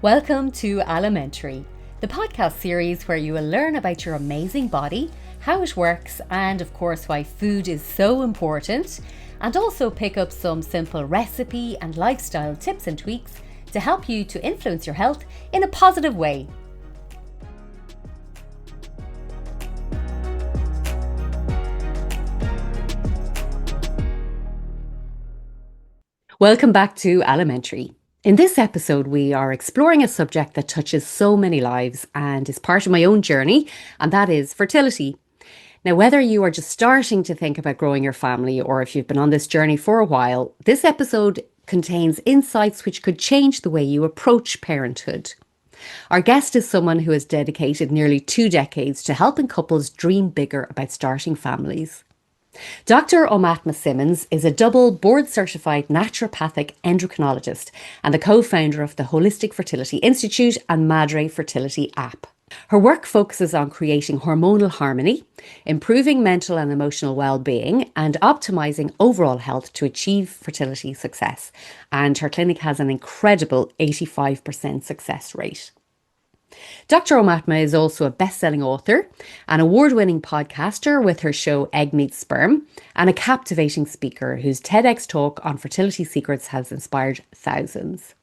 Welcome to Alimentary, the podcast series where you will learn about your amazing body, how it works, and of course why food is so important, and also pick up some simple recipe and lifestyle tips and tweaks to help you to influence your health in a positive way. Welcome back to Alimentary. In this episode, we are exploring a subject that touches so many lives and is part of my own journey, and that is fertility. Now, whether you are just starting to think about growing your family or if you've been on this journey for a while, this episode contains insights which could change the way you approach parenthood. Our guest is someone who has dedicated nearly 2 decades to helping couples dream bigger about starting families. Dr. Aumatma Simmons is a double board-certified naturopathic endocrinologist and the co-founder of the Holistic Fertility Institute and Madre fertility app. Her work focuses on creating hormonal harmony, improving mental and emotional well-being, and optimizing overall health to achieve fertility success. And her clinic has an incredible 85% success rate. Dr. Aumatma is also a best-selling author, an award-winning podcaster with her show Egg Meets Sperm, and a captivating speaker whose TEDx talk on Fertility Secrets has inspired thousands.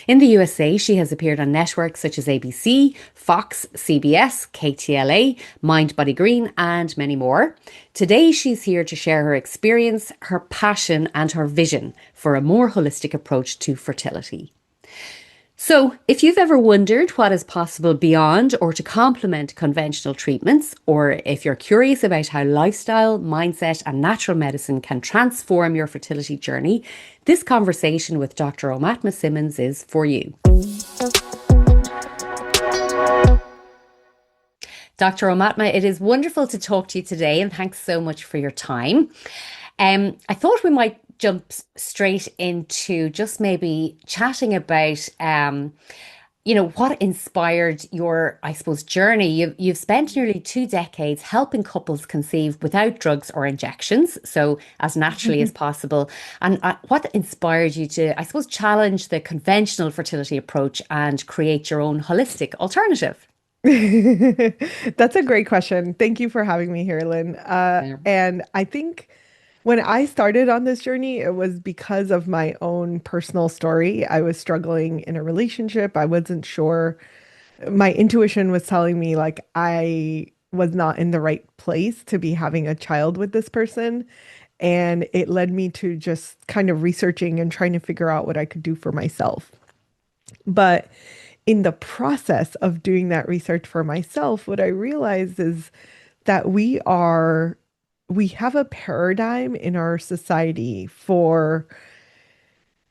In the USA, she has appeared on networks such as ABC, Fox, CBS, KTLA, MindBodyGreen, and many more. Today, she's here to share her experience, her passion, and her vision for a more holistic approach to fertility. So, if you've ever wondered what is possible beyond or to complement conventional treatments, or if you're curious about how lifestyle, mindset, and natural medicine can transform your fertility journey, this conversation with Dr. Aumatma Simmons is for you. Dr. Aumatma, it is wonderful to talk to you today, and thanks so much for your time. I thought we might jump straight into just maybe chatting about, what inspired your, I suppose, journey. You've spent nearly 2 decades helping couples conceive without drugs or injections, so as naturally as possible. And what inspired you to, I suppose, challenge the conventional fertility approach and create your own holistic alternative? That's a great question. Thank you for having me here, Lynn. Yeah. And I think when I started on this journey, it was because of my own personal story. I was struggling in a relationship. I wasn't sure. My intuition was telling me like I was not in the right place to be having a child with this person. And it led me to just kind of researching and trying to figure out what I could do for myself. But in the process of doing that research for myself, what I realized is that we have a paradigm in our society for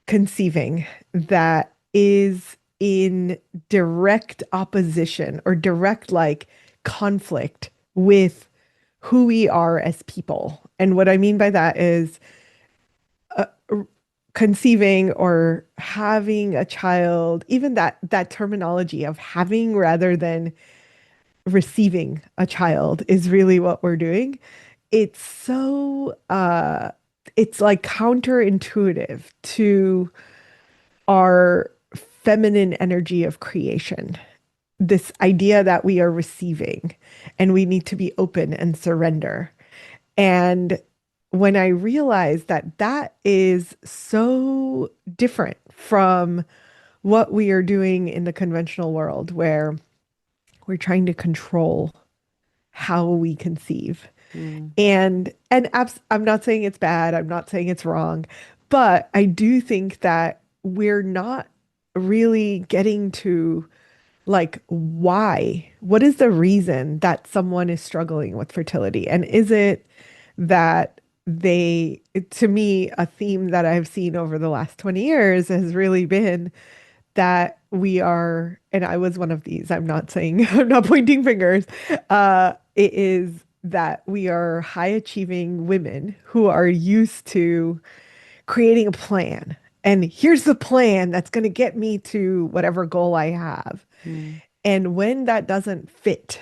conceiving that is in direct opposition or direct like conflict with who we are as people. And what I mean by that is uh, conceiving or having a child, even that terminology of having rather than receiving a child is really what we're doing. It's so it's like counterintuitive to our feminine energy of creation. This idea that we are receiving and we need to be open and surrender. And when I realized that that is so different from what we are doing in the conventional world, where we're trying to control how we conceive. Mm. I'm not saying it's bad, I'm not saying it's wrong, but I do think that we're not really getting to like why. What is the reason that someone is struggling with fertility? And is it that to me, a theme that I've seen over the last 20 years has really been that we are, and I was one of these, I'm not saying, I'm not pointing fingers. It is that we are high achieving women who are used to creating a plan. And here's the plan that's going to get me to whatever goal I have. Mm. And when that doesn't fit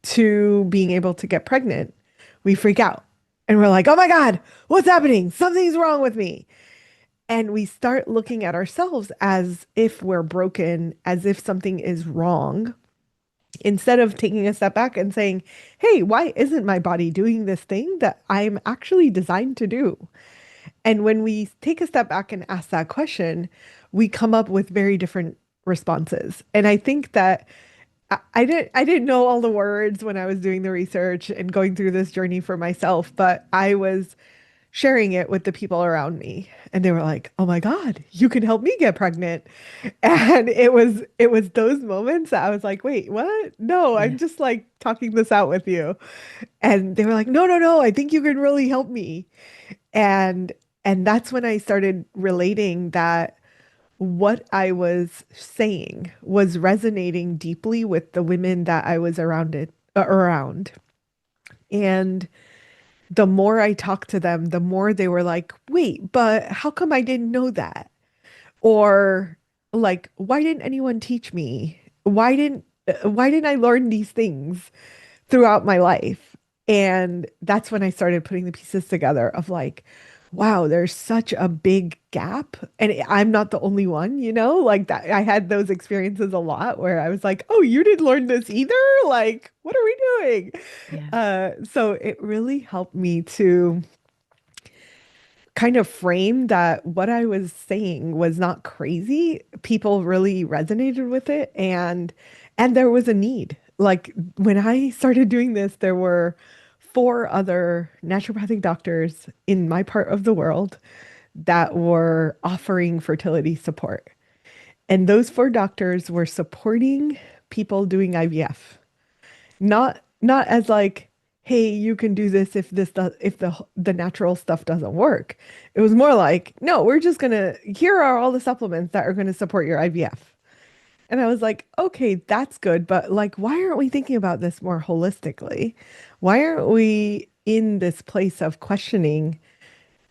to being able to get pregnant, we freak out and we're like, oh my God, what's happening? Something's wrong with me. And we start looking at ourselves as if we're broken, as if something is wrong, instead of taking a step back and saying, hey, why isn't my body doing this thing that I'm actually designed to do? And when we take a step back and ask that question, we come up with very different responses. And I think that I didn't know all the words when I was doing the research and going through this journey for myself, but I was sharing it with the people around me, and they were like, "Oh my God, you can help me get pregnant." And it was those moments that I was like, "Wait, what? No, Yeah. I'm just like talking this out with you." And they were like, "No, no, no, I think you can really help me." And and that's when I started relating that what I was saying was resonating deeply with the women that I was around. And the more I talked to them, the more they were like, wait, but how come I didn't know that? Or like, why didn't anyone teach me? Why didn't I learn these things throughout my life? And that's when I started putting the pieces together of like, wow, there's such a big gap. And I'm not the only one, like that. I had those experiences a lot where I was like, oh, you didn't learn this either? Like, what are we doing? Yeah. So it really helped me to kind of frame that what I was saying was not crazy. People really resonated with it, and there was a need. Like when I started doing this, there were four other naturopathic doctors in my part of the world that were offering fertility support. And those four doctors were supporting people doing IVF. Not as like, hey, you can do this if the natural stuff doesn't work. It was more like, no, we're just gonna here are all the supplements that are gonna support your IVF. And I was like, okay, that's good, but like, why aren't we thinking about this more holistically? Why aren't we in this place of questioning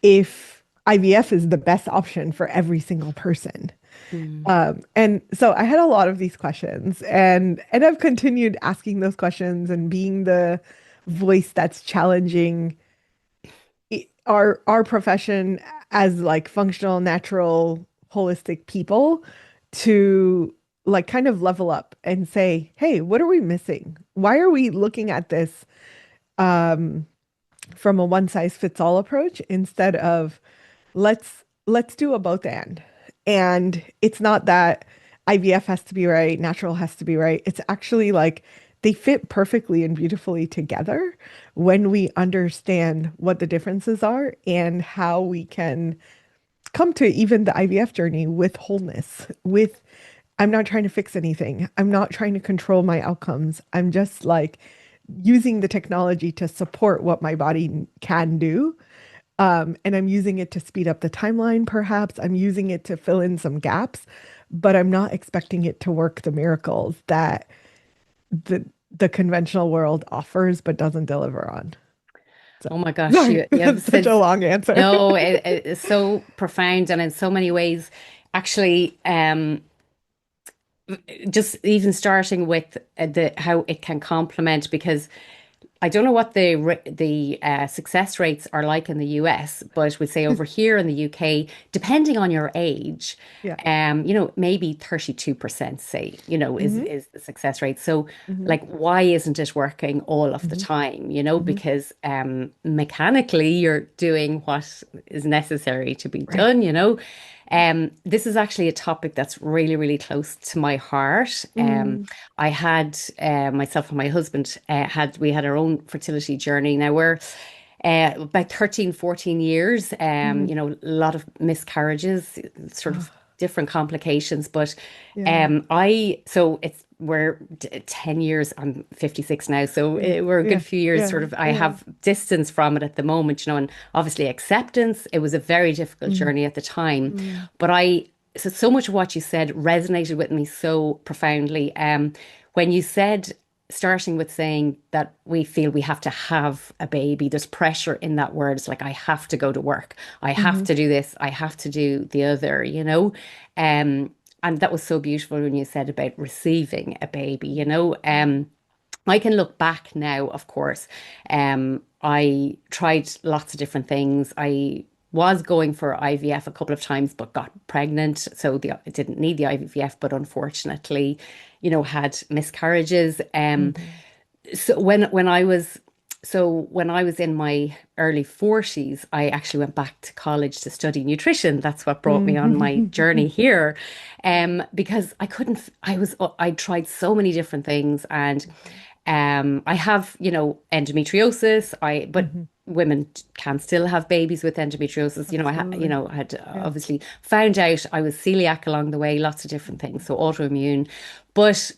if IVF is the best option for every single person? Mm. And so I had a lot of these questions, and I've continued asking those questions and being the voice that's challenging our profession as like functional, natural, holistic people to like kind of level up and say, hey, what are we missing? Why are we looking at this um, from a one size fits all approach instead of let's do a both and. And it's not that IVF has to be right, natural has to be right. It's actually like they fit perfectly and beautifully together when we understand what the differences are and how we can come to even the IVF journey with wholeness, with I'm not trying to fix anything. I'm not trying to control my outcomes. I'm just like using the technology to support what my body can do, and I'm using it to speed up the timeline, perhaps. I'm using it to fill in some gaps, but I'm not expecting it to work the miracles that the the conventional world offers but doesn't deliver on. So Oh my gosh, sorry, you have that's such said a long answer. no, it is so profound and in so many ways, actually, just even starting with the how it can complement because I don't know what the success rates are like in the US, but we say over here in the UK, depending on your age, Yeah. maybe 32%, say, Hmm. is the success rate. So, Hmm. like, why isn't it working all of the Hmm. time? Hmm. Because mechanically you're doing what is necessary to be Right. done. This is actually a topic that's really, really close to my heart. Mm. I had myself and my husband we had our own fertility journey. Now we're about 13, 14 years. Hmm. A lot of miscarriages, sort Oh, of different complications. But yeah. we're 10 years. I'm 56 now, so Yeah. we're a good Yeah. few years. Yeah. Sort of, I Yeah. have distance from it at the moment. And obviously acceptance. It was a very difficult Mm. journey at the time, Mm. but so much of what you said resonated with me so profoundly. When you said, starting with saying that we feel we have to have a baby, there's pressure in that word. It's like, I have to go to work, I have Hmm. to do this, I have to do the other. And that was so beautiful when you said about receiving a baby. I can look back now, of course. I tried lots of different things. I was going for IVF a couple of times, but got pregnant. So didn't need the IVF, but unfortunately, had miscarriages. Hmm. So when I was in my early 40s, I actually went back to college to study nutrition. That's what brought me on my journey Hmm. here. Because I couldn't, I tried so many different things, and I have, endometriosis. But Hmm. women can still have babies with endometriosis. Absolutely. I had Yeah. obviously found out I was celiac along the way, lots of different things, so autoimmune. But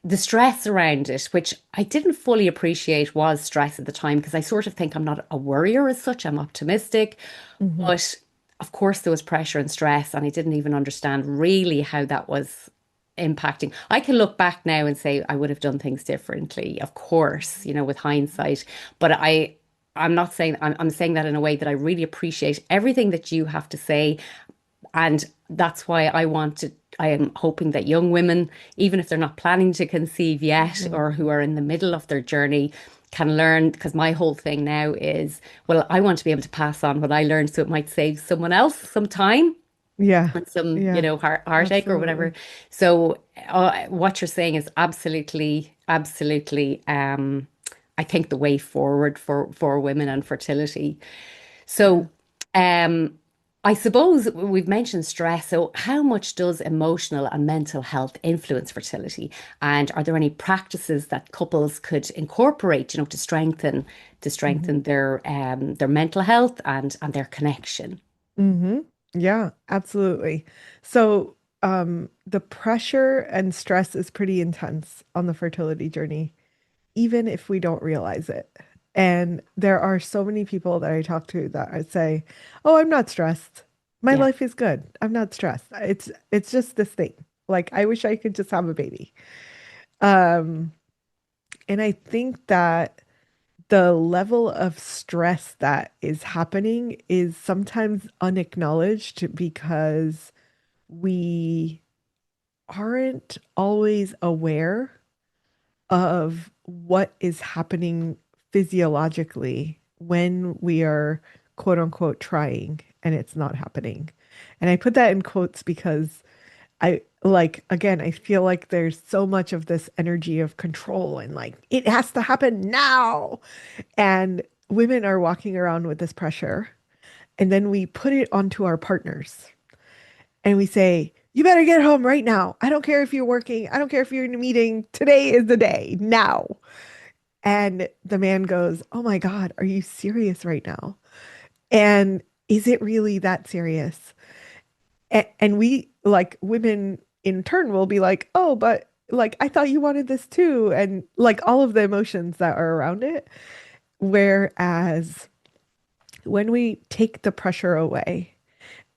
the stress around it, which I didn't fully appreciate was stress at the time, because I sort of think I'm not a worrier as such, I'm optimistic. Hmm. But of course, there was pressure and stress, and I didn't even understand really how that was impacting. I can look back now and say I would have done things differently, of course, with hindsight. But I'm not saying, I'm saying that in a way that I really appreciate everything that you have to say, and that's why I am hoping that young women, even if they're not planning to conceive yet Hmm. or who are in the middle of their journey, can learn. Because my whole thing now is, well, I want to be able to pass on what I learned so it might save someone else some time Yeah. and some, Yeah. heartache or whatever. Absolutely. So what you're saying is absolutely, absolutely, I think the way forward for women and fertility. Yeah. So, I suppose we've mentioned stress. So, how much does emotional and mental health influence fertility? And are there any practices that couples could incorporate, to strengthen Hmm. their mental health and their connection? Hmm. Yeah, absolutely. So, the pressure and stress is pretty intense on the fertility journey, even if we don't realize it. And there are so many people that I talk to that I say, "Oh, I'm not stressed. My Yeah, life is good. I'm not stressed. It's just this thing. Like I wish I could just have a baby." Um, and I think that the level of stress that is happening is sometimes unacknowledged because we aren't always aware of what is happening physiologically when we are quote unquote trying and it's not happening. And I put that in quotes because I like, again, I feel like there's so much of this energy of control and like it has to happen now. And women are walking around with this pressure. And then we put it onto our partners and we say, you better get home right now. I don't care if you're working. I don't care if you're in a meeting. Today is the day now. And the man goes, oh my God, are you serious right now? And is it really that serious? And we, like, women in turn will be like, oh, but like, I thought you wanted this too. And like all of the emotions that are around it. Whereas when we take the pressure away,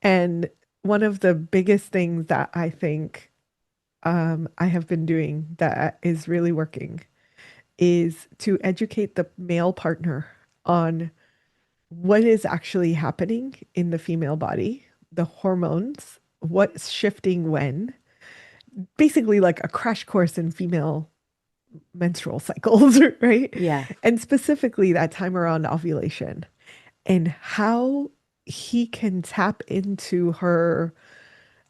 and one of the biggest things that I think I have been doing that is really working is to educate the male partner on what is actually happening in the female body, the hormones, what's shifting when, basically like a crash course in female menstrual cycles, right? yeah, And specifically that time around ovulation and how he can tap into her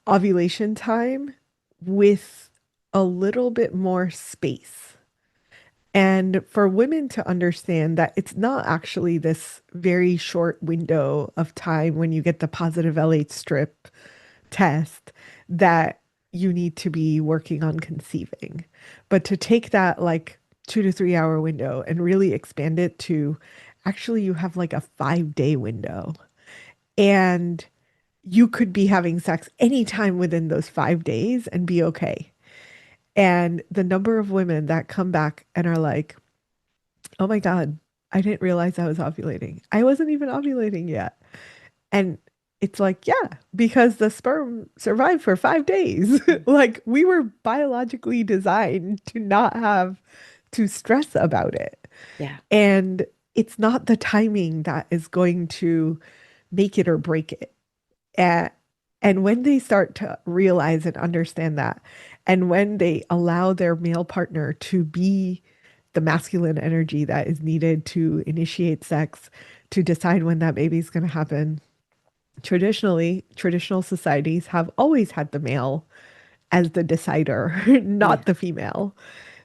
ovulation time with a little bit more space. And for women to understand that it's not actually this very short window of time when you get the positive LH strip test that you need to be working on conceiving, but to take that like 2 to 3 hour window and really expand it to actually you have like a 5 day window and you could be having sex anytime within those 5 days and be okay. And the number of women that come back and are like, oh my God, I didn't realize I was ovulating. I wasn't even ovulating yet. And it's like, yeah, because the sperm survived for 5 days. Like we were biologically designed to not have to stress about it. yeah, And it's not the timing that is going to make it or break it. And, and when they start to realize and understand that, and when they allow their male partner to be the masculine energy that is needed to initiate sex, to decide when that baby is going to happen, traditional societies have always had the male as the decider, Yeah. not the female.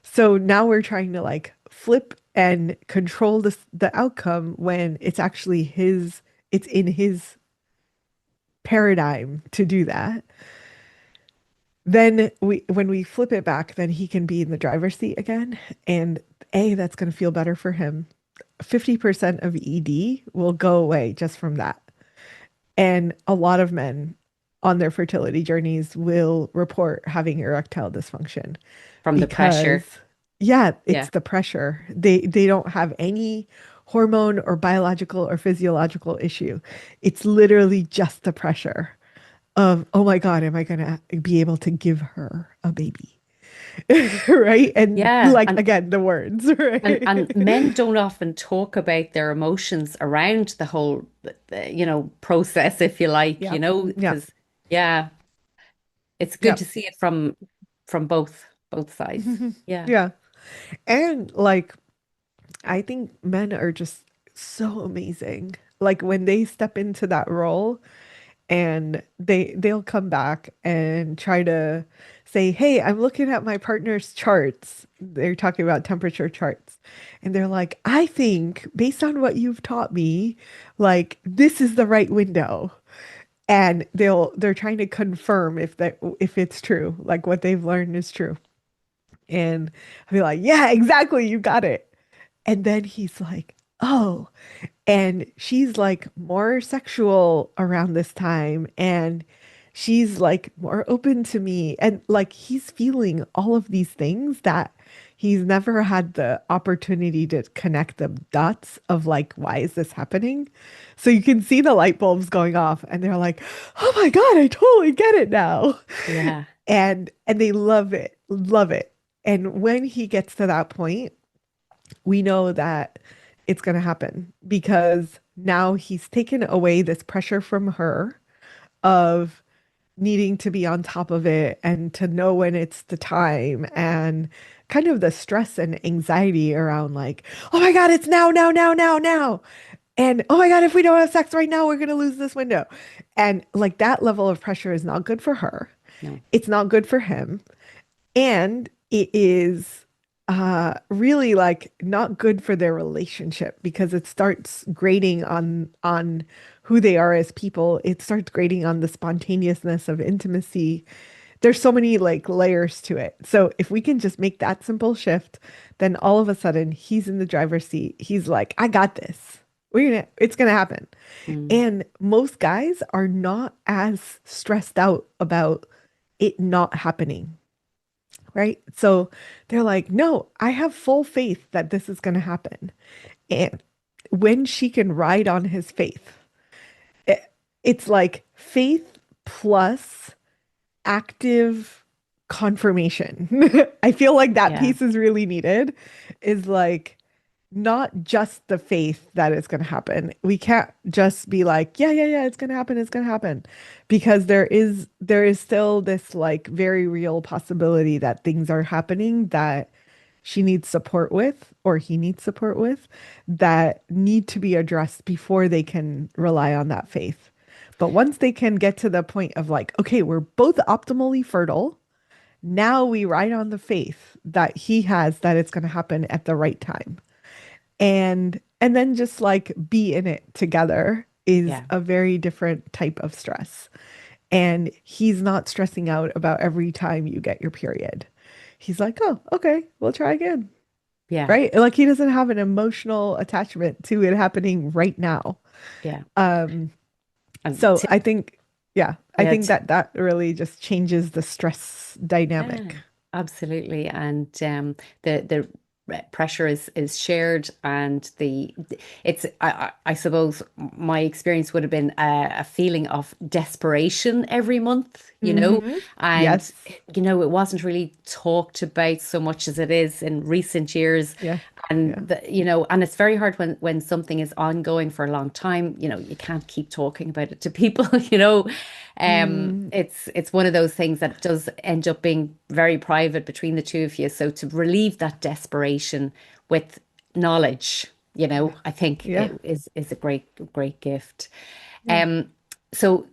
So now we're trying to like flip and control the outcome when it's actually it's in his paradigm to do that. Then when we flip it back, then he can be in the driver's seat again. And that's going to feel better for him. 50% of ED will go away just from that. And a lot of men on their fertility journeys will report having erectile dysfunction From the because, pressure. yeah, Yeah. it's the pressure. They don't have any hormone or biological or physiological issue. It's literally just the pressure of, oh my God, am I going to be able to give her a baby? Right? And Yeah. like, again, the words, And right? men don't often talk about their emotions around the whole, process, if you like, Yep. Yep. because yeah, it's good to Yep. see it from both sides. Yeah. Yeah. And like, I think men are just so amazing. Like when they step into that role and they'll come back and try to say, "Hey, I'm looking at my partner's charts." They're talking about temperature charts. And they're like, "I think based on what you've taught me, like this is the right window." And they're trying to confirm if it's true, like what they've learned is true. And I'll be like, "Yeah, exactly, you got it." And then he's like, "Oh, and she's like more sexual around this time and she's like more open to me." And like he's feeling all of these things that he's never had the opportunity to connect the dots of like, why is this happening? So you can see the light bulbs going off and they're like, "Oh my God, I totally get it now." Yeah. And they love it, love it. And when he gets to that point, we know that it's going to happen because now he's taken away this pressure from her of needing to be on top of it and to know when it's the time, and kind of the stress and anxiety around like, oh my God, it's now, now, now, now, now. And oh my God, if we don't have sex right now, we're going to lose this window. And like that level of pressure is not good for her. No. It's not good for him. And it is really like not good for their relationship because it starts grading on who they are as people. It starts grading on the spontaneousness of intimacy. There's so many like layers to it. So if we can just make that simple shift, then all of a sudden he's in the driver's seat. He's like, I got this. It's gonna happen. Mm. And most guys are not as stressed out about it not happening, right? So they're like, no, I have full faith that this is going to happen. And when she can ride on his faith, it, it's like faith plus active confirmation. I feel like that Yeah. piece is really needed, is like not just the faith that it's going to happen. We can't just be like, yeah, yeah, yeah, it's going to happen, it's going to happen. Because there is still this like very real possibility that things are happening that she needs support with or he needs support with that need to be addressed before they can rely on that faith. But once they can get to the point of like, okay, we're both optimally fertile, now we ride on the faith that he has that it's going to happen at the right time, and then just like be in it together is Yeah. a very different type of stress. And he's not stressing out about every time you get your period. He's like, oh, okay, we'll try again. Yeah. Right? Like he doesn't have an emotional attachment to it happening right now. Yeah. Um, And so I think, yeah, I yeah, think that really just changes the stress yeah, dynamic. absolutely. And the pressure is shared, and it's I suppose my experience would have been a feeling of desperation every month, Hmm. and Yes. it wasn't really talked about so much as it is in recent years. Yeah. And Yeah. and it's very hard when something is ongoing for a long time, you can't keep talking about it to people, Mm, it's one of those things that does end up being very private between the two of you. So to relieve that desperation with knowledge, yeah. I think Yeah. it is a great gift. Yeah. Um, So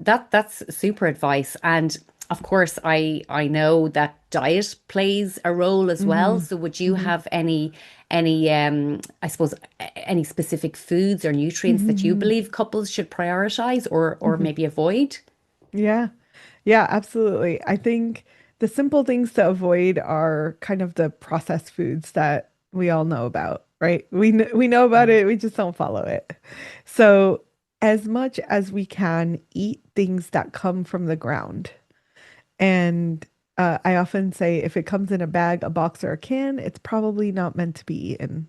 that's super advice. And of course, I know that diet plays a role as well. Hmm. So would you Hmm. have any I suppose any specific foods or nutrients that you Hmm. believe couples should prioritize or Hmm. maybe avoid? Yeah. Yeah, absolutely. I think the simple things to avoid are kind of the processed foods that we all know about, right? We know about Mm. it, we just don't follow it. So, as much as we can, eat things that come from the ground. And I often say if it comes in a bag, a box, or a can, it's probably not meant to be eaten.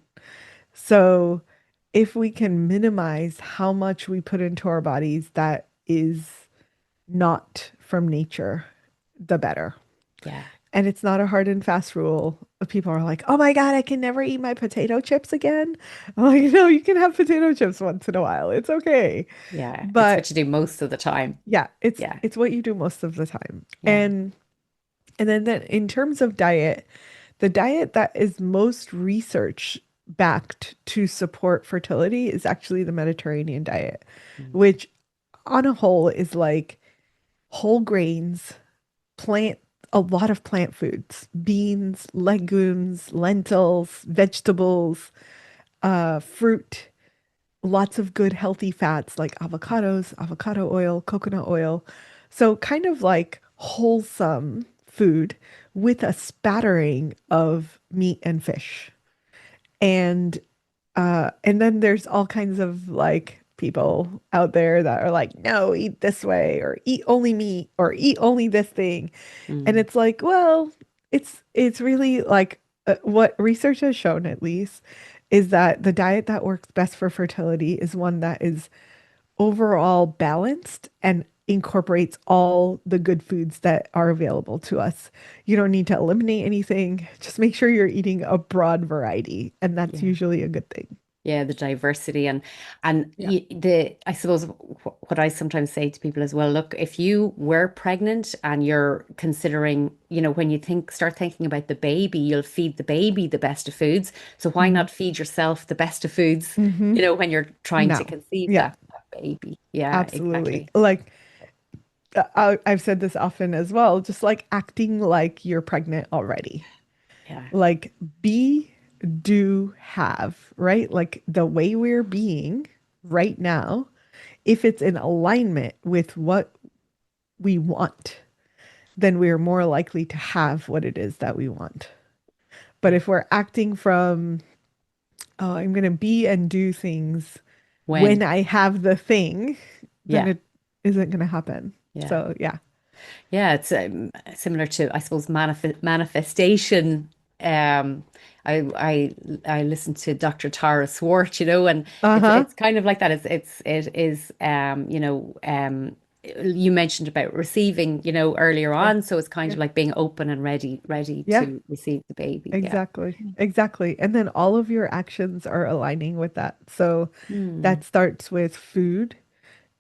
So, if we can minimize how much we put into our bodies that is not from nature, the better. Yeah. And it's not a hard and fast rule. People are like, oh my God, I can never eat my potato chips again. I'm like, no, you can have potato chips once in a while. It's okay. Yeah. It's what But you do most of the time. yeah, it's Yeah. it's what you do most of the time. Yeah. And then in terms of diet, the diet that is most research backed to support fertility is actually the Mediterranean diet, Mm. which on a whole is like whole grains, plant, a lot of plant foods, beans, legumes, lentils, vegetables, fruit, lots of good healthy fats like avocados, avocado oil, coconut oil. So kind of like wholesome food with a spattering of meat and fish. And then there's all kinds of like people out there that are like, no, eat this way or eat only meat or eat only this thing. And Mm. it's like, well, it's really like what research has shown at least is that the diet that works best for fertility is one that is overall balanced and incorporates all the good foods that are available to us. You don't need to eliminate anything. Just make sure you're eating a broad variety, and that's Yeah. usually a good thing. Yeah, the diversity and Yeah. the I suppose what I sometimes say to people as well, look, if you were pregnant and you're considering, when you start thinking about the baby, you'll feed the baby the best of foods. So why Hmm. not feed yourself the best of foods, Hmm. when you're trying to No. conceive Yeah, that baby. Yeah, absolutely. exactly. Like I've said this often as well, just like acting like you're pregnant already. Yeah. Like be, do, have, right? Like the way we're being right now, if it's in alignment with what we want, then we're more likely to have what it is that we want. But Yeah. if we're acting from, oh, I'm going to be and do things when When? I have the thing, then Yeah. it isn't going to happen. Yeah. So, yeah. Yeah, it's similar to, I suppose, manifestation. Um, I listened to Dr. Tara Swart, and Uh-huh. it's kind of like that. It is you mentioned about receiving, earlier Yeah. on, so it's kind Yeah. of like being open and ready Yeah. to receive the baby. Yeah. Exactly. Exactly. And then all of your actions are aligning with that. So Hmm. that starts with food,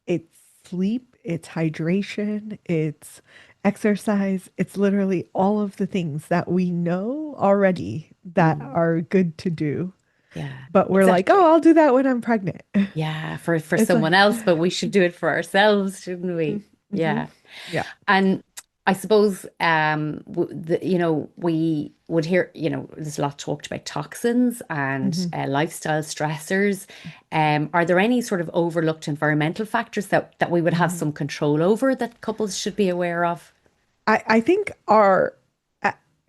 it's sleep, it's hydration, it's exercise. It's literally all of the things that we know already that Mm. are good to do. Yeah, But we're like, exactly. oh, I'll do that when I'm pregnant. Yeah, for It's someone like, else, but we should do it for ourselves, shouldn't we? mm-hmm. Yeah. Yeah. And I suppose we would hear, there's a lot talked about toxins and Hmm. lifestyle stressors. Are there any sort of overlooked environmental factors that we would have Hmm. some control over that couples should be aware of? I think our,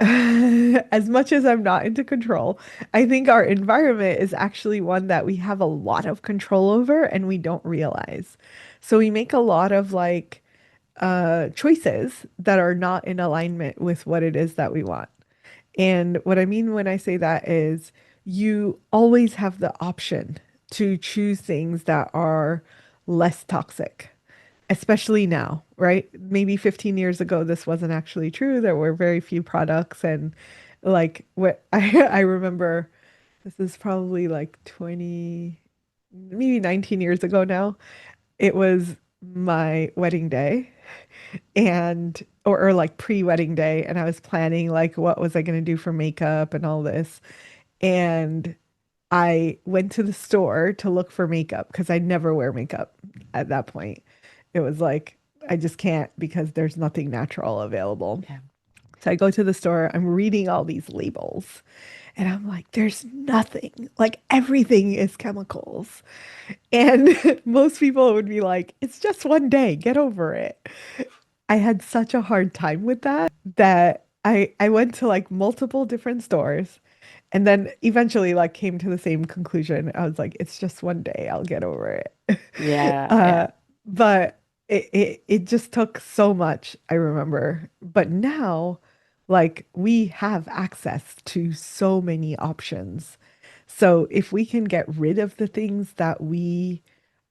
as much as I'm not into control, I think our environment is actually one that we have a lot of control over and we don't realize. So we make a lot of like choices that are not in alignment with what it is that we want. And what I mean when I say that is you always have the option to choose things that are less toxic, especially now, right? Maybe 15 years ago, this wasn't actually true. There were very few products. And like what I remember, this is probably like 20, maybe 19 years ago now. It was my wedding day or like pre-wedding day, and I was planning like what was I going to do for makeup and all this. And I went to the store to look for makeup because I never wear makeup at that point. It was like, I just can't because there's nothing natural available. Yeah. So I go to the store, I'm reading all these labels, and I'm like, there's nothing. Like everything is chemicals. And most people would be like, it's just one day, get over it. I had such a hard time with that I went to like multiple different stores and then eventually like came to the same conclusion. I was like, it's just one day, I'll get over it. Yeah. Uh, Yeah. but it just took so much, I remember. But now, like we have access to so many options. So if we can get rid of the things that we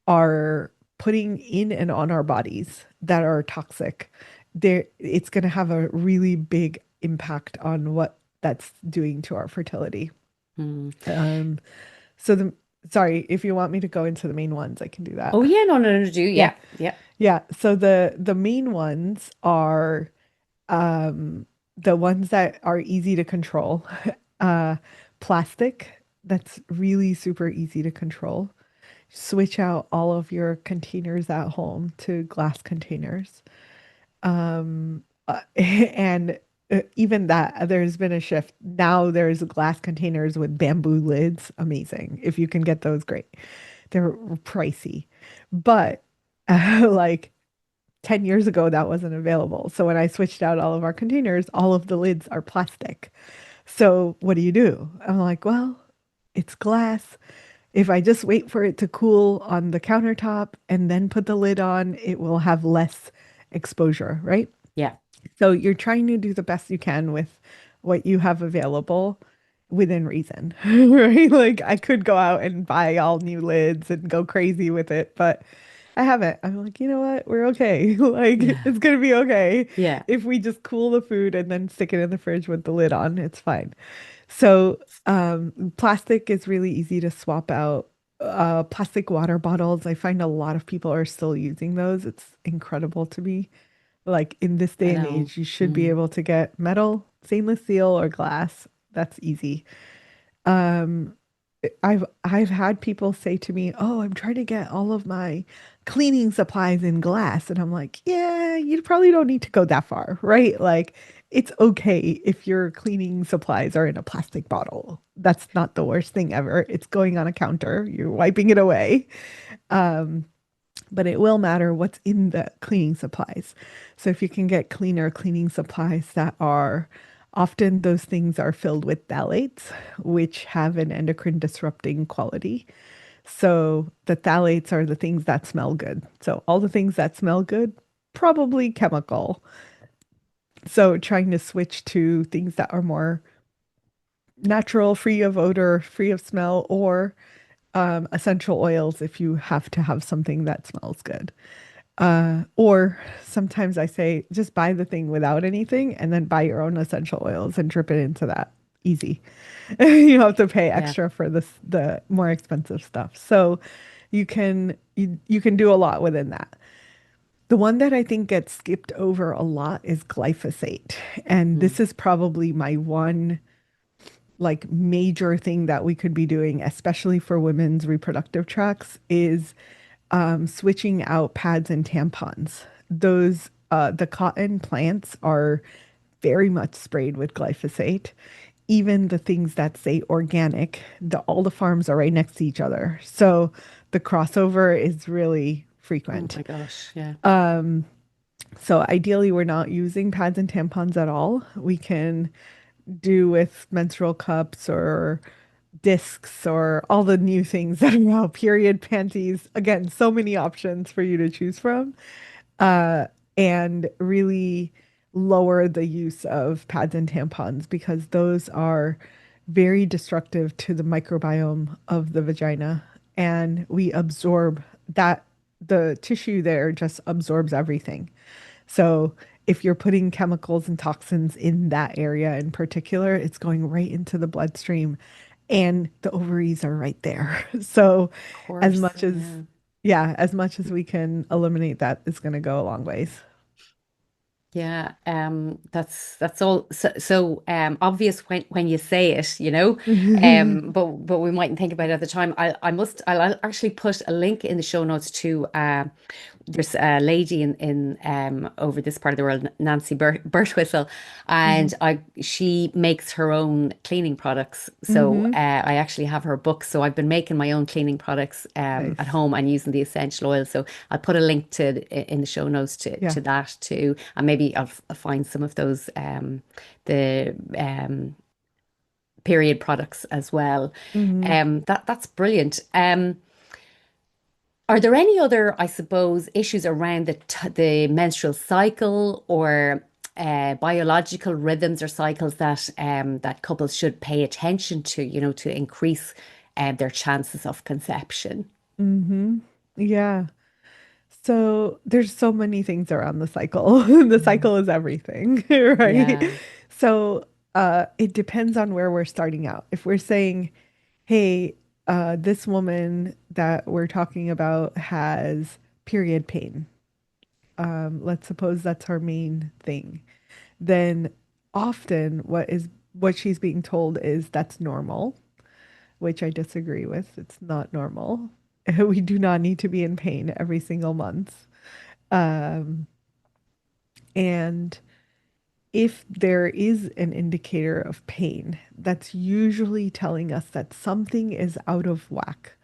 are putting in and on our bodies that are toxic, there it's going to have a really big impact on what that's doing to our fertility. Mm. Um, so the sorry, if you want me to go into the main ones, I can do Oh, that. yeah. No, no, no, do. Yeah. Yeah. Yeah. Yeah. So the main ones are um the ones that are easy to control. Uh Plastic, that's really super easy to control. Switch out all of your containers at home to glass containers. And even that, there's been a shift. Now there's glass containers with bamboo lids. Amazing. If you can get those, great. They're pricey. But like 10 years ago, that wasn't available. So when I switched out all of our containers, all of the lids are plastic. So what do? I'm like, well, it's glass. If I just wait for it to cool on the countertop and then put the lid on, it will have less exposure, right? Yeah. So you're trying to do the best you can with what you have available within reason, right? Like I could go out and buy all new lids and go crazy with it, but I haven't. I'm like, you know what? We're okay. Like Yeah. it's gonna be okay Yeah. if we just cool the food and then stick it in the fridge with the lid on. It's fine. So, plastic is really easy to swap out. Plastic water bottles, I find a lot of people are still using those. It's incredible to me. Like in this I day and know. age, you should be Mm. able to get metal, stainless steel, or glass. That's easy. Um, I've had people say to me, "Oh, I'm trying to get all of my cleaning supplies in glass." And I'm like, "Yeah, you probably don't need to go that far, right? Like it's okay if your cleaning supplies are in a plastic bottle. That's not the worst thing ever. It's going on a counter. You're wiping it away. Um, but it will matter what's in the cleaning supplies. So if you can get cleaner cleaning supplies that are often those things are filled with phthalates, which have an endocrine disrupting quality. So the phthalates are the things that smell good. So all the things that smell good, probably chemical. So trying to switch to things that are more natural, free of odor, free of smell, or essential oils if you have to have something that smells good. Or sometimes I say just buy the thing without anything and then buy your own essential oils and drip it into that. Easy. You have to pay Yeah. extra for the more expensive stuff. So you can do a lot within that. The one that I think gets skipped over a lot is glyphosate. And Mm. this is probably my one like major thing that we could be doing, especially for women's reproductive tracts, is switching out pads and tampons. Those the cotton plants are very much sprayed with glyphosate. Even the things that say organic, all the farms are right next to each other. So the crossover is really Oh frequent. my gosh. Yeah. So ideally, we're not using pads and tampons at all. We can do with menstrual cups or discs or all the new things that are now period panties. Again, so many options for you to choose from, uh, and really lower the use of pads and tampons because those are very destructive to the microbiome of the vagina. And we absorb that, the tissue there just absorbs everything. So if you're putting chemicals and toxins in that area in particular, it's going right into the bloodstream and the ovaries are right there. So Of as course. much as, Yeah. yeah, as much as we can eliminate that is going to go a long ways. Yeah, that's all obvious when you say it, you know. But we mightn't think about it at the time. I'll actually put a link in the show notes to there's a lady in over this part of the world, Nancy Birtwistle, and Mhm. she makes her own cleaning products. So Mhm. I actually have her book. So I've been making my own cleaning products at Nice. home and using the essential oil. So I'll put a link to in the show notes Yeah. to that too, and maybe I'll find some of those the period products as well. Mhm. That's brilliant. Are there any other, I suppose, issues around the menstrual cycle or biological rhythms or cycles that that couples should pay attention to, you know, to increase their chances of conception? Mhm. Yeah. So there's so many things around the cycle. The Mm. cycle is everything, right? Yeah. So it depends on where we're starting out. If we're saying, hey, this woman that we're talking about has period pain. Let's suppose that's her main thing. Then often what she's being told is that's normal, which I disagree with. It's not normal. We do not need to be in pain every single month. Um, and if there is an indicator of pain, that's usually telling us that something is out of whack.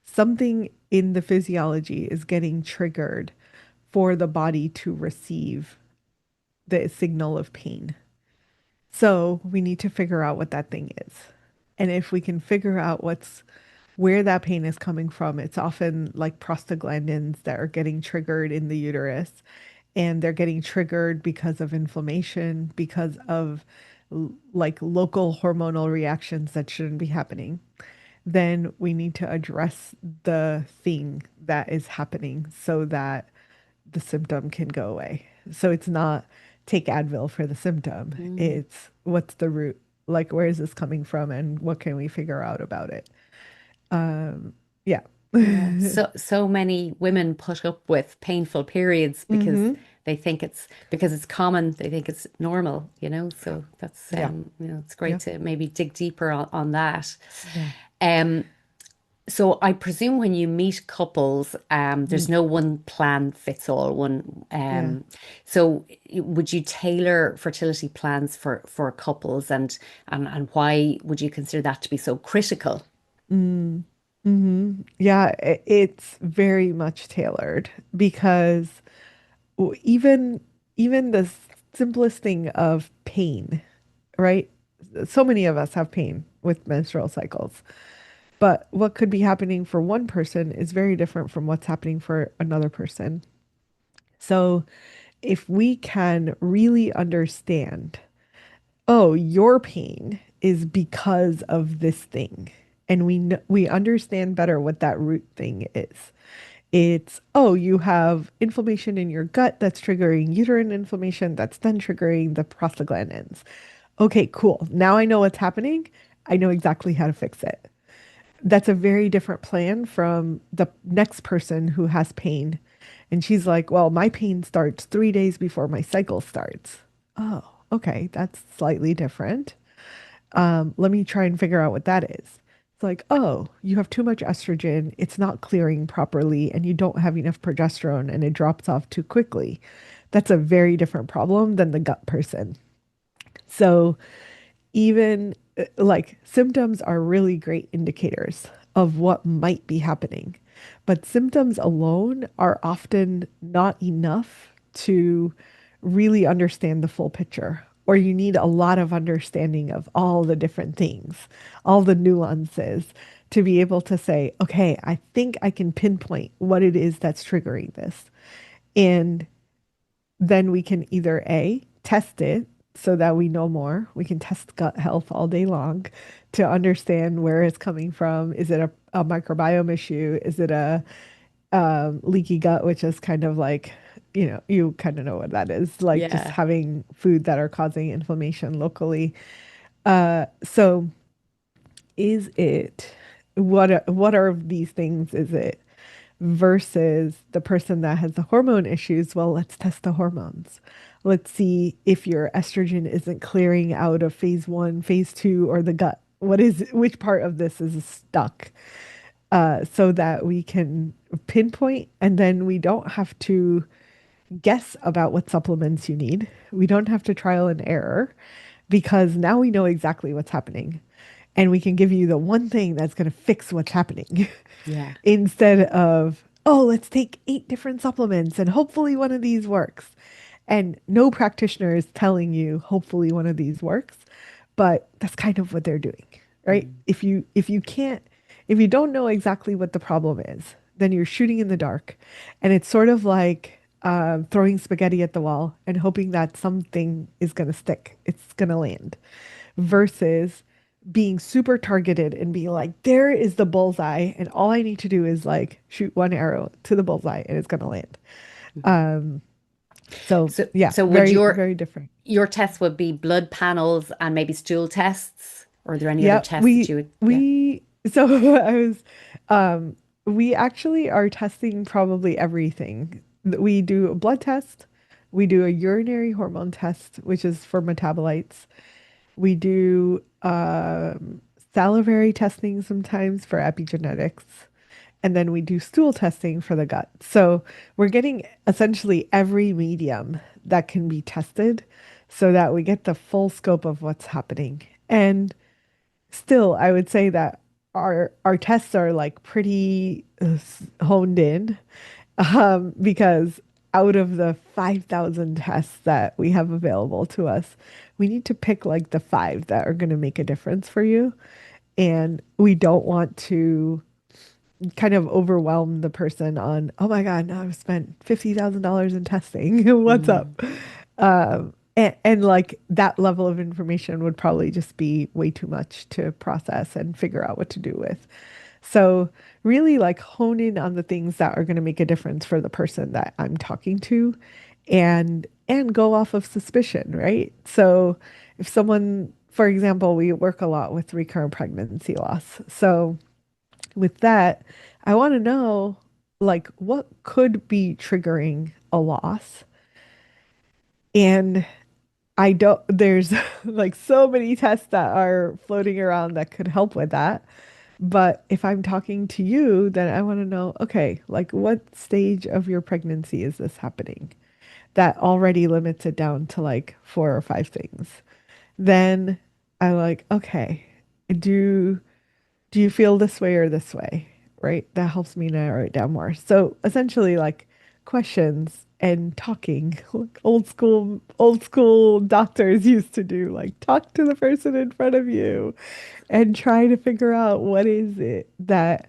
Something in the physiology is getting triggered for the body to receive the signal of pain. So we need to figure out what that thing is. And if we can figure out where that pain is coming from, it's often like prostaglandins that are getting triggered in the uterus, and they're getting triggered because of inflammation, because of like local hormonal reactions that shouldn't be happening. Then we need to address the thing that is happening so that the symptom can go away. So it's not take Advil for the symptom. Mm. It's what's the root? Like, where is this coming from and what can we figure out about it? Yeah. Yeah, so many women put up with painful periods because Mm-hmm. because it's common, they think it's normal, you know. So that's Yeah. you know, it's great Yeah. to maybe dig deeper on that. Yeah. Um, so I presume when you meet couples, Mhm. there's no one plan fits all. One, Yeah. so would you tailor fertility plans for couples, and why would you consider that to be so critical? Mm. Mm-hmm. Yeah, it's very much tailored because even the simplest thing of pain, right? So many of us have pain with menstrual cycles, but what could be happening for one person is very different from what's happening for another person. So if we can really understand, oh, your pain is because of this thing, and we understand better what that root thing is. It's, oh, you have inflammation in your gut that's triggering uterine inflammation that's then triggering the prostaglandins. Okay, cool. Now I know what's happening. I know exactly how to fix it. That's a very different plan from the next person who has pain. And she's like, well, my pain starts 3 days before my cycle starts. Oh, okay. That's slightly different. Let me try and figure out what that is. It's like, oh, you have too much estrogen. It's not clearing properly, and you don't have enough progesterone, and it drops off too quickly. That's a very different problem than the gut person. So, even like symptoms are really great indicators of what might be happening, but symptoms alone are often not enough to really understand the full picture. Or you need a lot of understanding of all the different things, all the nuances to be able to say, okay, I think I can pinpoint what it is that's triggering this. And then we can either A, test it so that we know more. We can test gut health all day long to understand where it's coming from. Is it a microbiome issue? Is it a leaky gut, which is kind of like, you kind of know what that is, like just Yeah. having food that are causing inflammation locally. So is it, what are these things? Is it versus the person that has the hormone issues. Well, let's test the hormones. Let's see if your estrogen isn't clearing out of phase one, phase two, or the gut. Which part of this is stuck, so that we can pinpoint, and then we don't have to guess about what supplements you need. We don't have to trial and error because now we know exactly what's happening, and we can give you the one thing that's going to fix what's happening Yeah. instead of, oh, let's take 8 different supplements and hopefully one of these works. And no practitioner is telling you hopefully one of these works, but that's kind of what they're doing, right? Mm. If you don't know exactly what the problem is, then you're shooting in the dark, and it's sort of like throwing spaghetti at the wall and hoping that something is going to stick. It's going to land, versus being super targeted and being like, there is the bullseye, and all I need to do is like shoot one arrow to the bullseye and it's going to land. Mhm. Um, so So, yeah, so would very, your very different. your tests would be blood panels and maybe stool tests, or are there any other Yeah, tests that you would? Yeah. so I was, we actually are testing probably everything. We do a blood test, we do a urinary hormone test, which is for metabolites. We do salivary testing sometimes for epigenetics. And then we do stool testing for the gut. So we're getting essentially every medium that can be tested so that we get the full scope of what's happening. And still, I would say that our tests are like pretty honed in, because out of the 5,000 tests that we have available to us, we need to pick like the five that are going to make a difference for you. And we don't want to kind of overwhelm the person on, oh my God, now I've spent $50,000 in testing. What's Mm. up? And like that level of information would probably just be way too much to process and figure out what to do with. So really like hone in on the things that are going to make a difference for the person that I'm talking to, and go off of suspicion, right? So if someone, for example, we work a lot with recurrent pregnancy loss. So with that, I want to know like what could be triggering a loss. And I don't, there's like so many tests that are floating around that could help with that. But if I'm talking to you, then I want to know, okay, like what stage of your pregnancy is this happening? That already limits it down to like 4 or 5 things. Then I like, okay, do do you feel this way or this way? Right? That helps me narrow it down more. So essentially like questions and talking, like old school doctors used to do, like talk to the person in front of you and try to figure out what is it that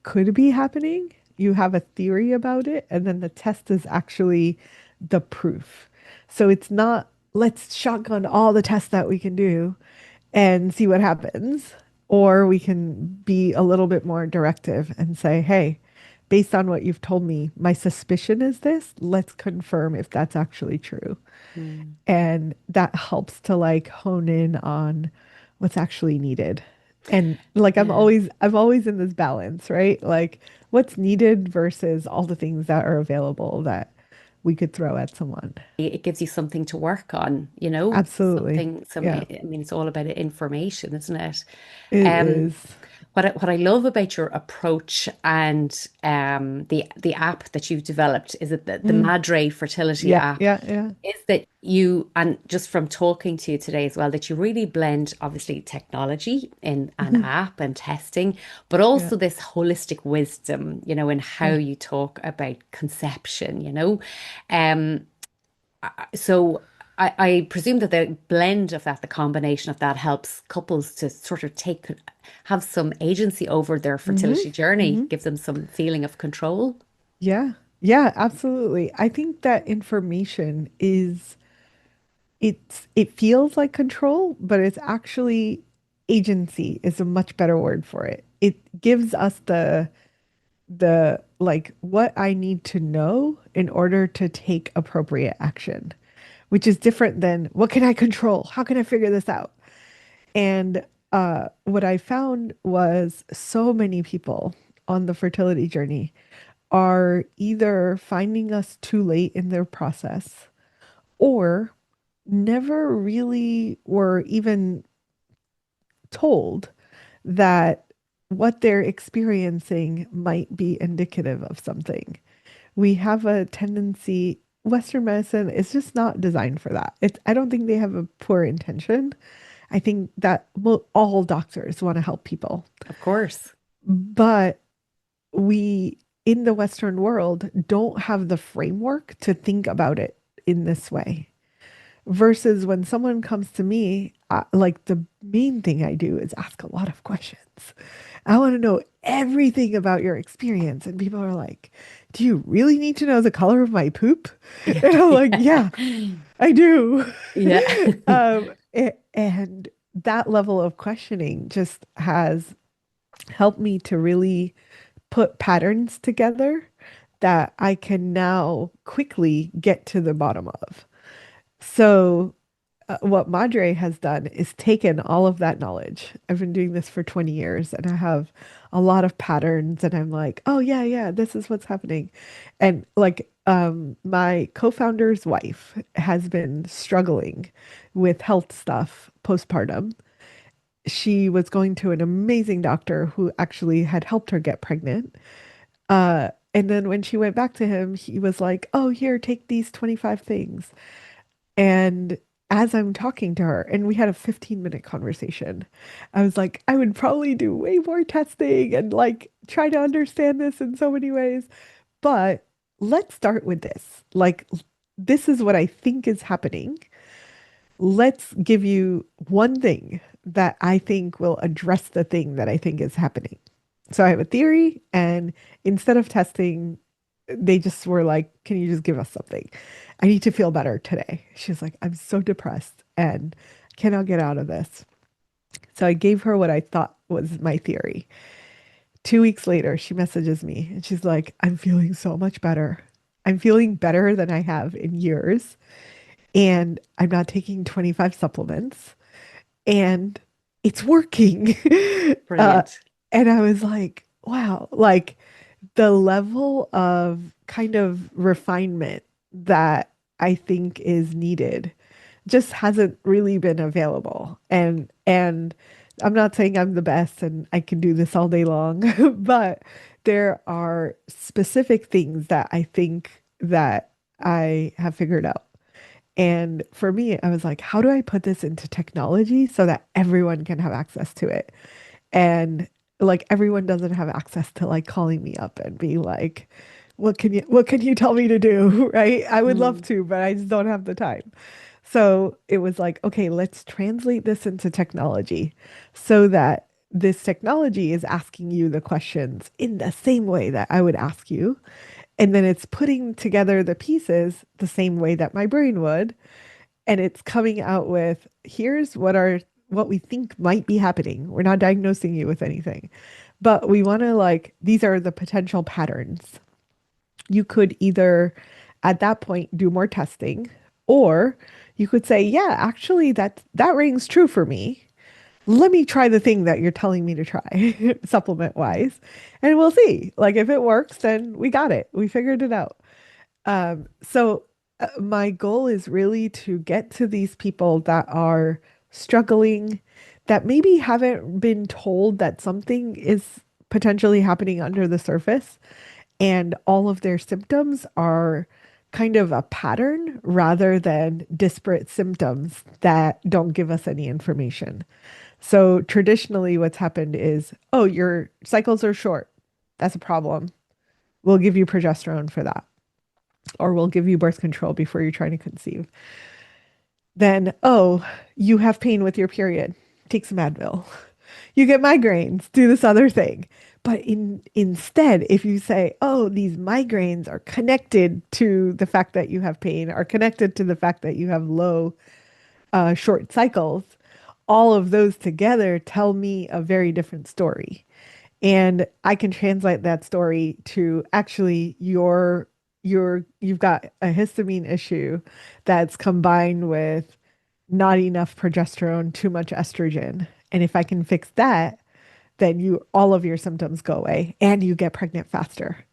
could be happening. You have a theory about it, and then the test is actually the proof. So it's not, let's shotgun all the tests that we can do and see what happens. Or we can be a little bit more directive and say, hey, based on what you've told me, my suspicion is this. Let's confirm if that's actually true. Mm. And that helps to like hone in on what's actually needed. And like Yeah. I'm always in this balance, right? Like what's needed versus all the things that are available that we could throw at someone. It gives you something to work on, you know, Absolutely. I Yeah, mean, it's all about information, isn't it? it Um, is. what I love about your approach and the app that you've developed is that the Mm. Madre fertility Yeah, app yeah, yeah. is that you, and just from talking to you today as well, that you really blend obviously technology in an Mhm. app and testing, but Yeah. also this holistic wisdom, you know, in how Yeah. you talk about conception, you know. Um, so I presume that the blend of that, the combination of that helps couples to sort of have some agency over their Hmm. fertility journey, Hmm. give them some feeling of control. Yeah. Yeah, absolutely. I think that information is, it feels like control, but it's actually agency is a much better word for it. It gives us the like what I need to know in order to take appropriate action, which is different than what can I control? How can I figure this out? And what I found was so many people on the fertility journey are either finding us too late in their process or never really were even told that what they're experiencing might be indicative of something. We have a tendency, Western medicine is just not designed for that. I don't think they have a poor intention. I think that all doctors want to help people, Of course. but we in the Western world don't have the framework to think about it in this way. Versus when someone comes to me, like the main thing I do is ask a lot of questions. I want to know everything about your experience. And people are like, do you really need to know the color of my poop? And I'm like, yeah, I do. Yeah. And that level of questioning just has helped me to really put patterns together that I can now quickly get to the bottom of. So, what Madre has done is taken all of that knowledge. I've been doing this for 20 years and I have a lot of patterns, and I'm like, oh, yeah, yeah, this is what's happening. And like, my co-founder's wife has been struggling with health stuff postpartum. She was going to an amazing doctor who actually had helped her get pregnant. And then when she went back to him, he was like, oh, here, take these 25 things. And as I'm talking to her, and we had a 15-minute conversation, I was like, I would probably do way more testing and like try to understand this in so many ways. But let's start with this. Like, this is what I think is happening. Let's give you one thing that I think will address the thing that I think is happening. So I have a theory, and instead of testing, they just were like, can you just give us something? I need to feel better today. She's like, I'm so depressed and cannot get out of this. So I gave her what I thought was my theory. 2 weeks later, she messages me and she's like, I'm feeling so much better. I'm feeling better than I have in years. And I'm not taking 25 supplements and it's working. uh, Brilliant. and I was like, wow, like the level of kind of refinement that I think is needed just hasn't really been available. And I'm not saying I'm the best and I can do this all day long, but there are specific things that I think that I have figured out. And for me, I was like, how do I put this into technology so that everyone can have access to it? And like everyone doesn't have access to like calling me up and be like, what can you tell me to do? Right? I would love Mm. to, but I just don't have the time. So it was like, okay, let's translate this into technology so that this technology is asking you the questions in the same way that I would ask you. And then it's putting together the pieces the same way that my brain would. And it's coming out with here's what we think might be happening. We're not diagnosing you with anything, but we want to like, these are the potential patterns. You could either at that point do more testing, or you could say, yeah, actually that rings true for me. Let me try the thing that you're telling me to try supplement wise, and we'll see. Like if it works, then we got it. We figured it out. So my goal is really to get to these people that are struggling, that maybe haven't been told that something is potentially happening under the surface, and all of their symptoms are kind of a pattern rather than disparate symptoms that don't give us any information. So traditionally, what's happened is, oh, your cycles are short. That's a problem. We'll give you progesterone for that, or we'll give you birth control before you're trying to conceive. Then, oh, you have pain with your period. Take some Advil. You get migraines. Do this other thing. But instead, if you say, oh, these migraines are connected to the fact that you have pain, are connected to the fact that you have low, short cycles, all of those together tell me a very different story. And I can translate that story to actually you've got a histamine issue that's combined with not enough progesterone, too much estrogen. And if I can fix that, then you all of your symptoms go away and you get pregnant faster.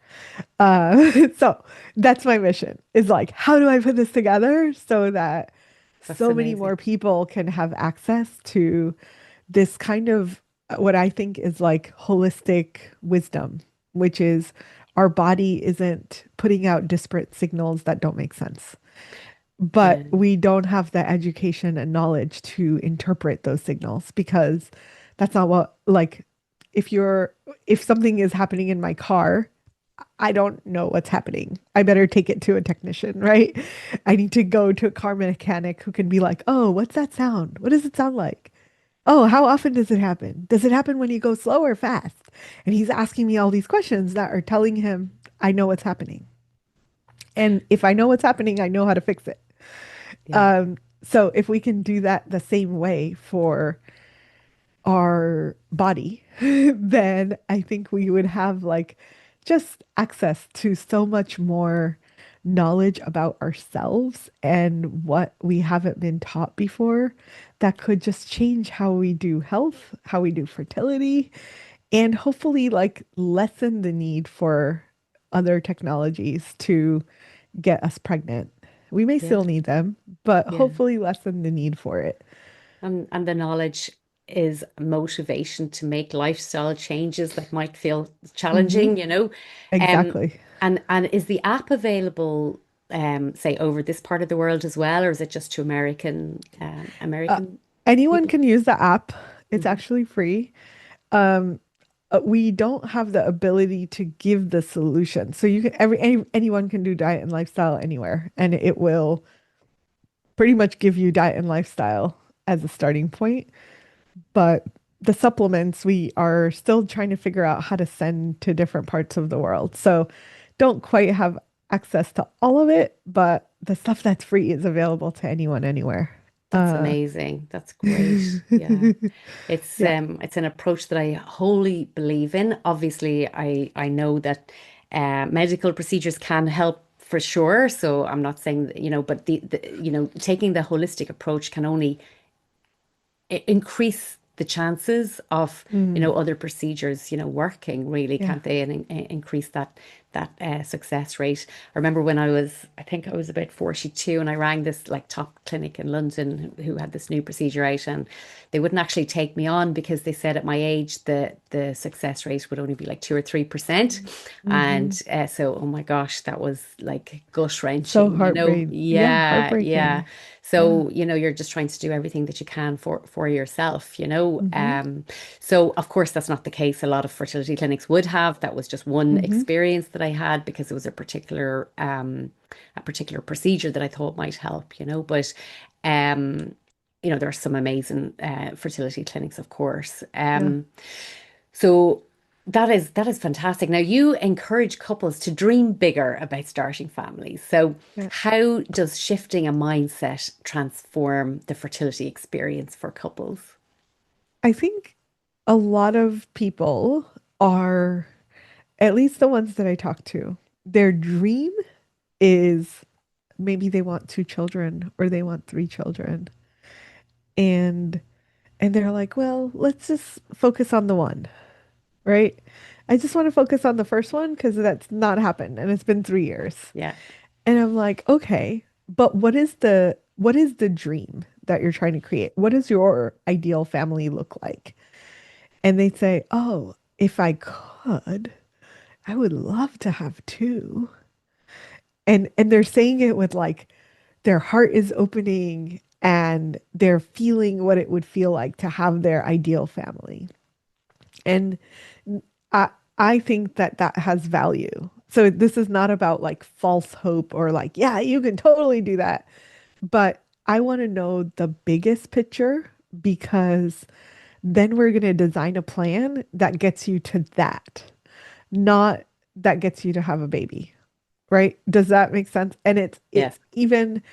So that's my mission is like, how do I put this together so that That's so many more amazing. people can have access to this kind of what I think is like holistic wisdom, which is our body isn't putting out disparate signals that don't make sense. Yeah. But we don't have the education and knowledge to interpret those signals because that's not what, like, if you're, if something is happening in my car, I don't know what's happening. I better take it to a technician, right? I need to go to a car mechanic who can be like, oh, what's that sound? What does it sound like? Oh, how often does it happen? Does it happen when you go slow or fast? And he's asking me all these questions that are telling him I know what's happening. And if I know what's happening, I know how to fix it. Yeah. So if we can do that the same way for our body, then I think we would have like just access to so much more knowledge about ourselves and what we haven't been taught before that could just change how we do health, how we do fertility, and hopefully like lessen the need for other technologies to get us pregnant. We may Yeah. still need them, but Yeah. hopefully lessen the need for it. And the knowledge is motivation to make lifestyle changes that might feel Hmm. challenging, you know. Um, Exactly. and is the app available, say, over this part of the world as well, or is it just to Uh, American anyone people? can use the app. It's Mhm. actually free. Um, we don't have the ability to give the solution. So you can anyone can do diet and lifestyle anywhere, and it will pretty much give you diet and lifestyle as a starting point. But the supplements we are still trying to figure out how to send to different parts of the world. So don't quite have access to all of it, but the stuff that's free is available to anyone anywhere. That's Uh, amazing. That's great. Yeah. yeah. It's an approach that I wholly believe in. Obviously, I know that medical procedures can help for sure. So I'm not saying that, but taking the holistic approach can only increase the chances of Mm, other procedures working really, yeah. can't they, and increase that success rate. I remember when I think I was about 42 and I rang this like top clinic in London who had this new procedure out, and they wouldn't actually take me on because they said at my age the success rate would only be like 2 or 3%. Hmm. And so, oh my gosh, that was like gut So wrenching, yeah, yeah, yeah. heartbreaking. Yeah. So, you're just trying to do everything that you can for yourself. Hmm. So of course that's not the case. A lot of fertility clinics would have. That was just one Hmm. experience that I had because it was a particular procedure that I thought might help. But um, there are some amazing fertility clinics, of course. Yeah. So that is fantastic. Now you encourage couples to dream bigger about starting families. So Yeah. how does shifting a mindset transform the fertility experience for couples? I think a lot of people are, at least the ones that I talk to, their dream is maybe they want two children or they want three children. And they're like, well, let's just focus on the one, right? I just want to focus on the first one because that's not happened and it's been 3 years. Yeah, And I'm like, okay, but what is the dream that you're trying to create? What does your ideal family look like? And they say, oh, if I could, I would love to have two. And they're saying it with like their heart is opening and they're feeling what it would feel like to have their ideal family. And I I think that that has value. So this is not about like false hope or like, yeah, you can totally do that. But I want to know the biggest picture because then we're going to design a plan that gets you to that, not that gets you to have a baby, right? Does that make sense? And it's yes, it's even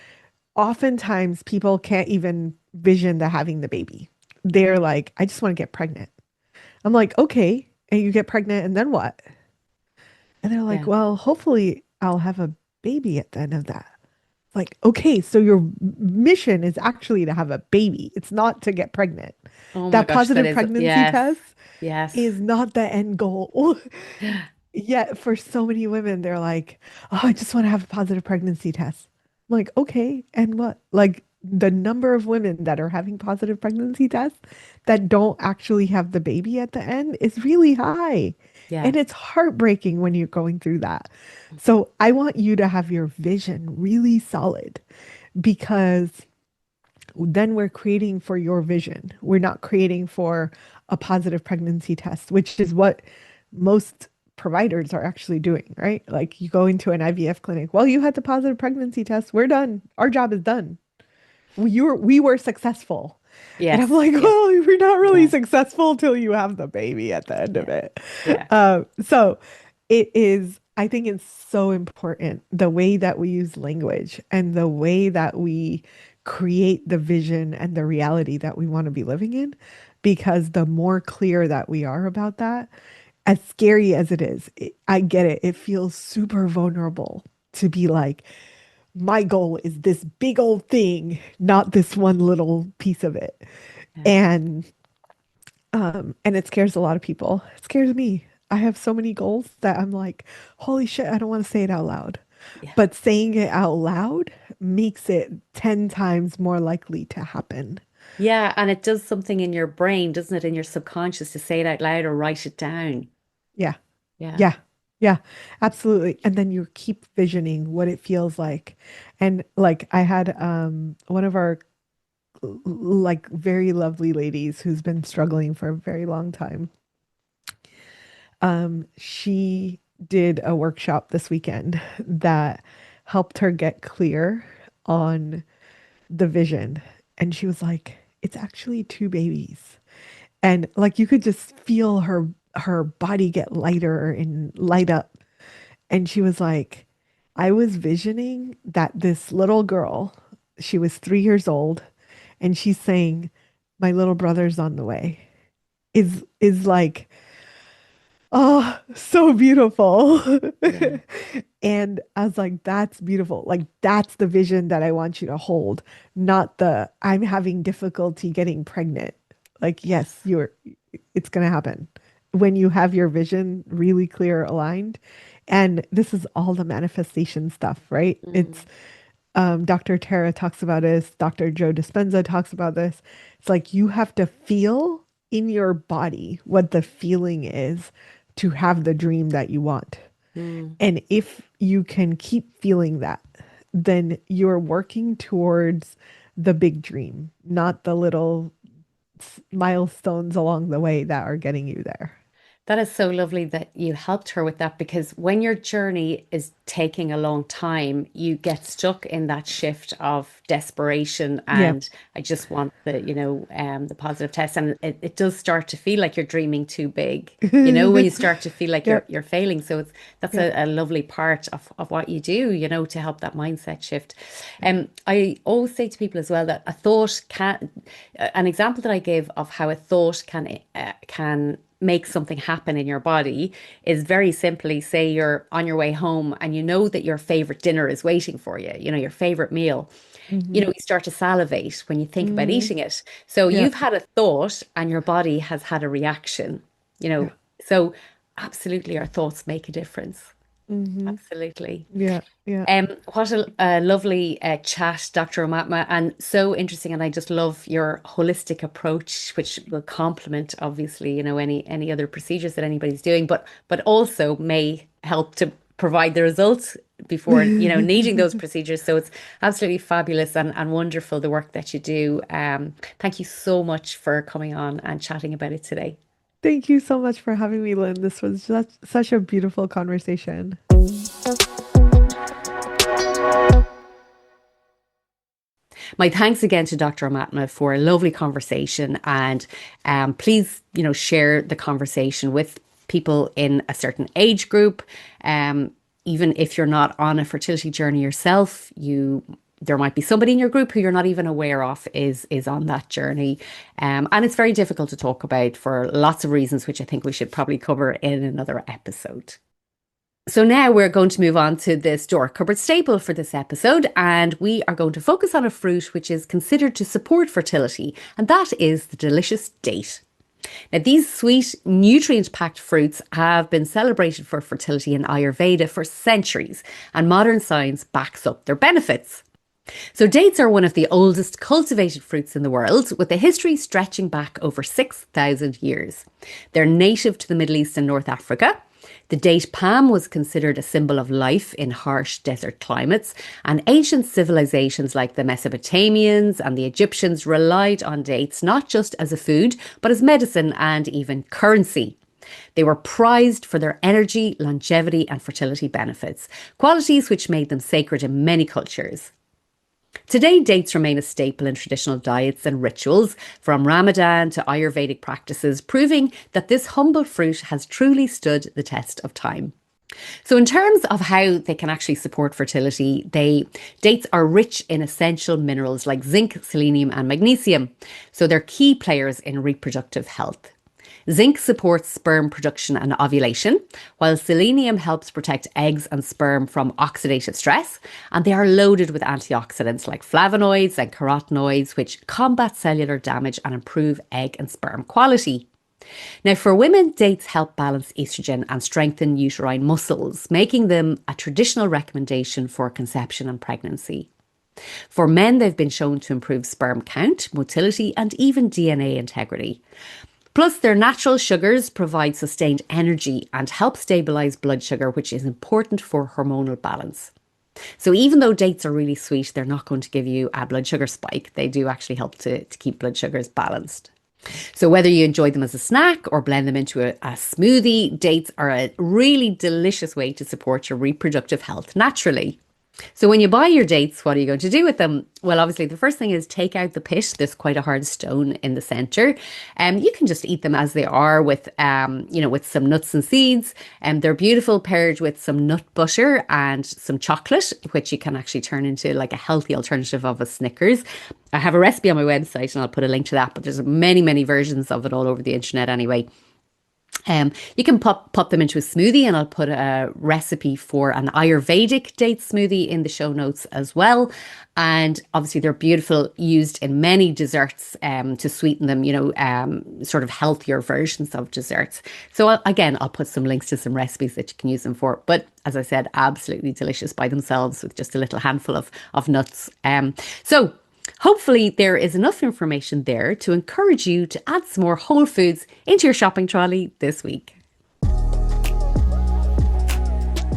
oftentimes people can't even vision the having the baby. They're like, I just want to get pregnant. I'm like, okay, and you get pregnant and then what? And they're like, yeah. well, hopefully I'll have a baby at the end of that. Like, okay, so your mission is actually to have a baby. It's not to get pregnant. Oh my That gosh, that positive is, pregnancy yes, test yes. is not the end goal. Yet for so many women, they're like, oh, I just want to have a positive pregnancy test. I'm like, okay, and what? Like the number of women that are having positive pregnancy tests that don't actually have the baby at the end is really high. Yeah. And it's heartbreaking when you're going through that. So I want you to have your vision really solid because then we're creating for your vision. We're not creating for a positive pregnancy test, which is what most providers are actually doing, right? Like you go into an IVF clinic, well, you had the positive pregnancy test. We're done. Our job is done. We were successful. And I'm Yes. like, Yeah. well, you're not really Yeah. successful till you have the baby at the end of Yeah. it. Yeah. So it is, I think it's so important the way that we use language and the way that we create the vision and the reality that we want to be living in. Because the more clear that we are about that, as scary as it is, I get it. It feels super vulnerable to be like, my goal is this big old thing, not this one little piece of it. Yeah. And it scares a lot of people. It scares me. I have so many goals that I'm like, holy shit, I don't want to say it out loud. Yeah. But saying it out loud makes it 10 times more likely to happen. Yeah. And it does something in your brain, doesn't it? In your subconscious to say it out loud or write it down. Yeah. Yeah. Yeah. Yeah. Absolutely. And then you keep visioning what it feels like. And like I had one of our like very lovely ladies who's been struggling for a very long time. She did a workshop this weekend that helped her get clear on the vision. And she was like, it's actually two babies. And like you could just feel her body get lighter and light up. And she was like, I was visioning that this little girl, she was 3 years old, and she's saying, my little brother's on the way. Is like, oh, so beautiful. Yeah. And I was like, that's beautiful. Like, that's the vision that I want you to hold, not the I'm having difficulty getting pregnant. Like, yes, it's going to happen when you have your vision really clear, aligned. And this is all the manifestation stuff, right? It's Mm, Dr. Tara talks about this, Dr. Joe Dispenza talks about this. It's like you have to feel in your body what the feeling is to have the dream that you want. mm. And if you can keep feeling that, then you're working towards the big dream, not the little milestones along the way that are getting you there. That is so lovely that you helped her with that because when your journey is taking a long time, you get stuck in that shift of desperation Yeah. and I just want the positive test. And it does start to feel like you're dreaming too big, when you start to feel like you're Yep. you're failing. So that's Yep. a lovely part of what you do, to help that mindset shift. I always say to people as well that a thought can, an example that I gave of how a thought can make something happen in your body is very simply say you're on your way home and you know that your favorite dinner is waiting for you, your favorite meal. Hmm. You start to salivate when you think about Hmm. eating it. So Yeah. you've had a thought and your body has had a reaction, you Yeah. know. So absolutely our thoughts make a difference. Hmm. Absolutely. Yeah. Yeah. What a lovely chat, Dr. Aumatma, and so interesting. And I just love your holistic approach, which will complement, obviously, any other procedures that anybody's doing, but also may help to provide the results before, needing those procedures. So it's absolutely fabulous and wonderful the work that you do. Thank you so much for coming on and chatting about it today. Thank you so much for having me, Lynn. This was just such a beautiful conversation. My thanks again to Dr. Amatma for a lovely conversation. And please, share the conversation with people in a certain age group. Even if you're not on a fertility journey yourself, there might be somebody in your group who you're not even aware of is on that journey. And it's very difficult to talk about for lots of reasons, which I think we should probably cover in another episode. So now we're going to move on to the store cupboard staple for this episode, and we are going to focus on a fruit which is considered to support fertility, and that is the delicious date. Now, these sweet, nutrient-packed fruits have been celebrated for fertility in Ayurveda for centuries, and modern science backs up their benefits. So dates are one of the oldest cultivated fruits in the world, with a history stretching back over 6,000 years. They're native to the Middle East and North Africa. The date palm was considered a symbol of life in harsh desert climates, and ancient civilizations like the Mesopotamians and the Egyptians relied on dates not just as a food, but as medicine and even currency. They were prized for their energy, longevity, and fertility benefits, qualities which made them sacred in many cultures. Today, dates remain a staple in traditional diets and rituals, from Ramadan to Ayurvedic practices, proving that this humble fruit has truly stood the test of time. So in terms of how they can actually support fertility, dates are rich in essential minerals like zinc, selenium, and magnesium. So they're key players in reproductive health. Zinc supports sperm production and ovulation, while selenium helps protect eggs and sperm from oxidative stress, and they are loaded with antioxidants like flavonoids and carotenoids, which combat cellular damage and improve egg and sperm quality. Now, for women, dates help balance estrogen and strengthen uterine muscles, making them a traditional recommendation for conception and pregnancy. For men, they've been shown to improve sperm count, motility, and even DNA integrity. Plus, their natural sugars provide sustained energy and help stabilise blood sugar, which is important for hormonal balance. So even though dates are really sweet, they're not going to give you a blood sugar spike. They do actually help to keep blood sugars balanced. So whether you enjoy them as a snack or blend them into a smoothie, dates are a really delicious way to support your reproductive health naturally. So when you buy your dates, what are you going to do with them? Well, obviously, the first thing is take out the pit. There's quite a hard stone in the centre. You can just eat them as they are with, with some nuts and seeds. They're beautiful paired with some nut butter and some chocolate, which you can actually turn into like a healthy alternative of a Snickers. I have a recipe on my website and I'll put a link to that, but there's many, many versions of it all over the internet anyway. You can pop them into a smoothie, and I'll put a recipe for an Ayurvedic date smoothie in the show notes as well. And obviously they're beautiful, used in many desserts to sweeten them, sort of healthier versions of desserts. So I'll put some links to some recipes that you can use them for. But as I said, absolutely delicious by themselves with just a little handful of nuts. So hopefully there is enough information there to encourage you to add some more whole foods into your shopping trolley this week.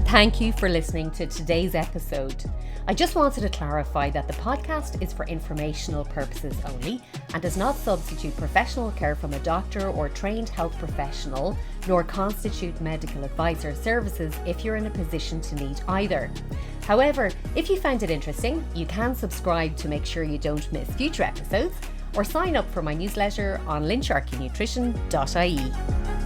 Thank you for listening to today's episode. I just wanted to clarify that the podcast is for informational purposes only and does not substitute professional care from a doctor or trained health professional, nor constitute medical advice or services if you're in a position to need either. However, if you found it interesting, you can subscribe to make sure you don't miss future episodes, or sign up for my newsletter on lynsharkeynutrition.ie.